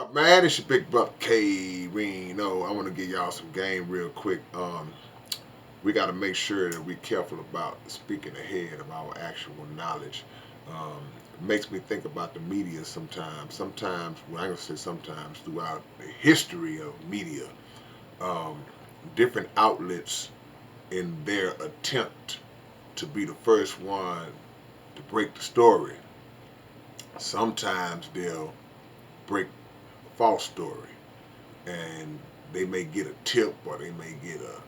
up, man? It's your big brother K-Rino. I want to give y'all some game real quick. We got to make sure that we're careful about speaking ahead of our actual knowledge. It makes me think about the media sometimes. Sometimes, well, I'm going to say sometimes, throughout the history of media, um, different outlets in their attempt to be the first one to break the story, sometimes they'll break a false story, and they may get a tip or they may get a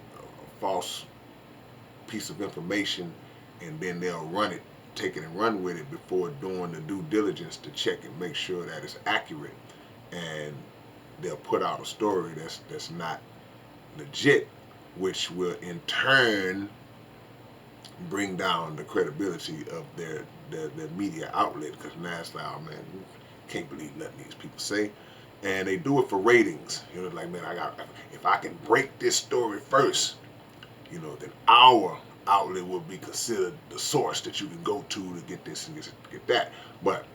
false piece of information, and then they'll run it, take it and run with it before doing the due diligence to check and make sure that it's accurate, and they'll put out a story that's not legit, which will in turn bring down the credibility of their media outlet, because now it's like, oh man, can't believe nothing these people say. And they do it for ratings. Like, man, if I can break this story first, then our outlet will be considered the source that you can go to get this and get that. But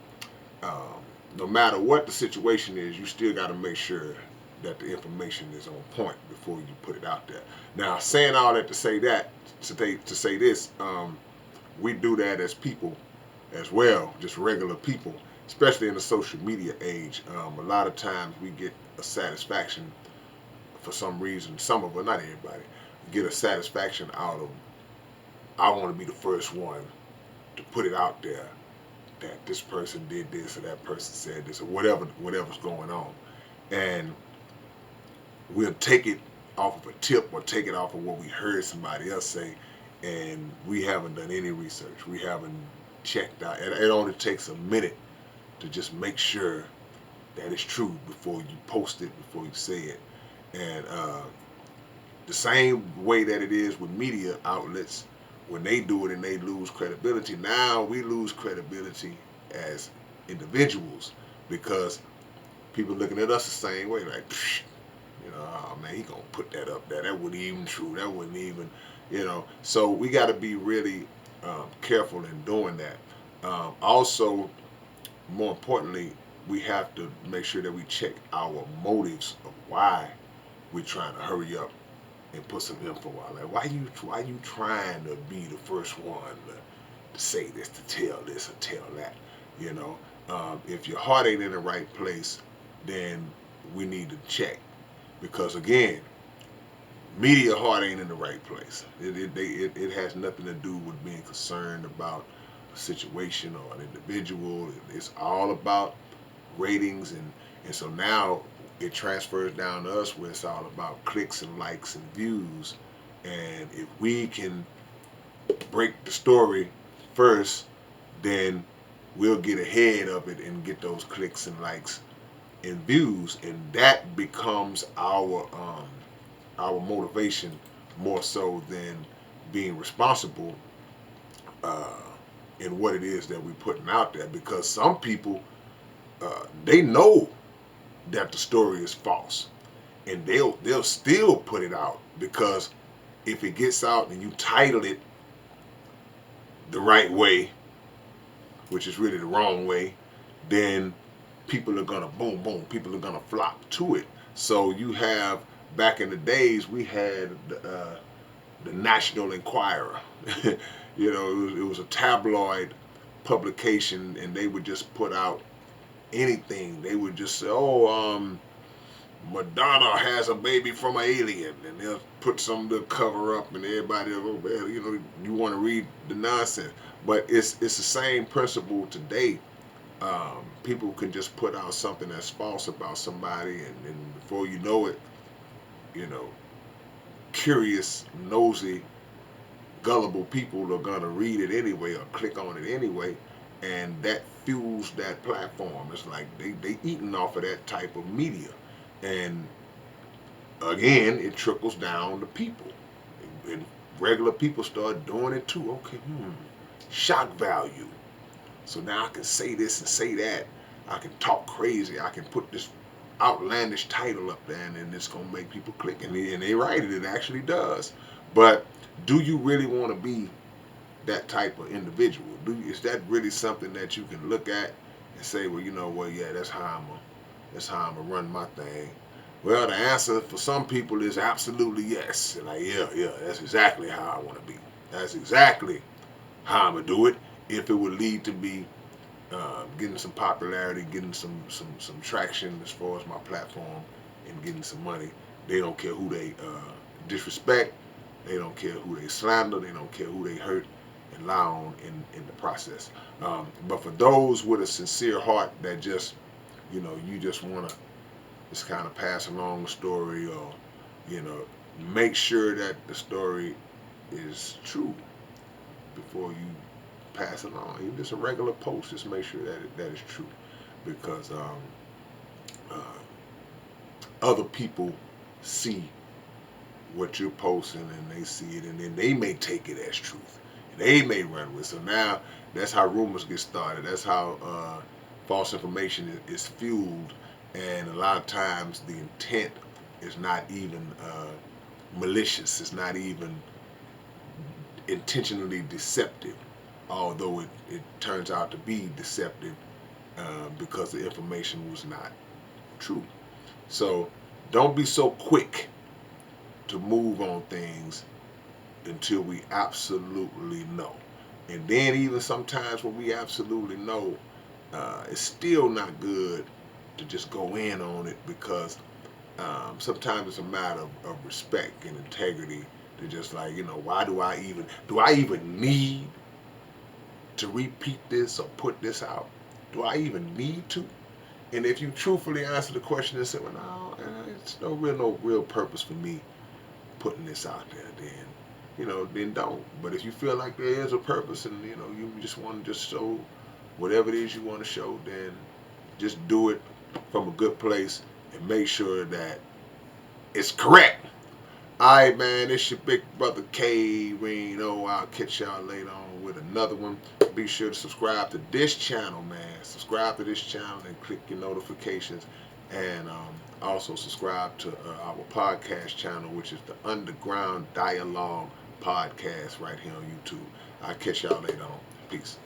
um, no matter what the situation is, you still got to make sure that the information is on point before you put it out there. Now, saying all that to say that, to say this, we do that as people as well, just regular people, especially in the social media age. A lot of times we get a satisfaction for some reason. Some of us, not everybody, get a satisfaction out of, I want to be the first one to put it out there that this person did this or that person said this or whatever's going on, and we'll take it off of a tip or take it off of what we heard somebody else say, and we haven't done any research. We haven't checked out. It only takes a minute to just make sure that it's true before you post it, before you say it. And the same way that it is with media outlets, when they do it and they lose credibility, now we lose credibility as individuals, because people looking at us the same way, like, oh man, he gonna put that up there. That wasn't even true. That wasn't even. So we got to be really careful in doing that. Also, more importantly, we have to make sure that we check our motives of why we're trying to hurry up and put some info out. Like, why you trying to be the first one to say this, to tell this, or tell that? If your heart ain't in the right place, then we need to check, because again, media heart ain't in the right place. It has nothing to do with being concerned about a situation or an individual. It's all about ratings, and so now it transfers down to us where it's all about clicks and likes and views. And if we can break the story first, then we'll get ahead of it and get those clicks and likes and views, and that becomes our motivation, more so than being responsible uh, in what it is that we're putting out there. Because some people, they know that the story is false, and they'll still put it out, because if it gets out and you title it the right way, which is really the wrong way, then people are gonna boom boom. People are gonna flock to it. So you have, back in the days, we had the National Enquirer. It was a tabloid publication, and they would just put out anything. They would just say, "Oh, Madonna has a baby from an alien," and they'll put some to cover up, and everybody will go, "Well, you want to read the nonsense." But it's the same principle today. People can just put out something that's false about somebody, and before you know it, you know, curious, nosy, gullible people are gonna read it anyway or click on it anyway, and that fuels that platform. It's like they eating off of that type of media, and again, it trickles down to people, and regular people start doing it too. Okay, shock value. So now I can say this and say that. I can talk crazy. I can put this outlandish title up there, and then it's gonna make people click. And they right, it actually does. But do you really want to be that type of individual? Is that really something that you can look at and say, well, yeah, that's how I'm gonna That's how I'm gonna run my thing. Well, the answer for some people is absolutely yes. And like, yeah, that's exactly how I want to be. That's exactly how I'm gonna do it. If it would lead to me getting some popularity, getting some traction as far as my platform, and getting some money, they don't care who they disrespect. They don't care who they slander. They don't care who they hurt and lie on in the process. But for those with a sincere heart that just, you just want to just kind of pass along the story, or, you know, make sure that the story is true before you pass it on. Even just a regular post, just make sure that is true, because uh, other people see what you're posting, and they see it, and then they may take it as truth, and they may run with it. So now that's how rumors get started. That's how false information is fueled, and a lot of times the intent is not even malicious. It's not even intentionally deceptive, although it turns out to be deceptive because the information was not true. So don't be so quick to move on things until we absolutely know. And then even sometimes when we absolutely know, it's still not good to just go in on it, because sometimes it's a matter of respect and integrity to just, like, why do I even need to repeat this or put this out? Do I even need to? And if you truthfully answer the question and say, well, no, it's no real purpose for me putting this out there, then don't. But if you feel like there is a purpose, and you just want to just show whatever it is you want to show, then just do it from a good place and make sure that it's correct. Alright, man, it's your big brother K-Rino. I'll catch y'all later on with another one. Be sure to subscribe to this channel, man. Subscribe to this channel and click your notifications. And also subscribe to our podcast channel, which is the Underground Dialogue Podcast, right here on YouTube. I'll catch y'all later on. Peace.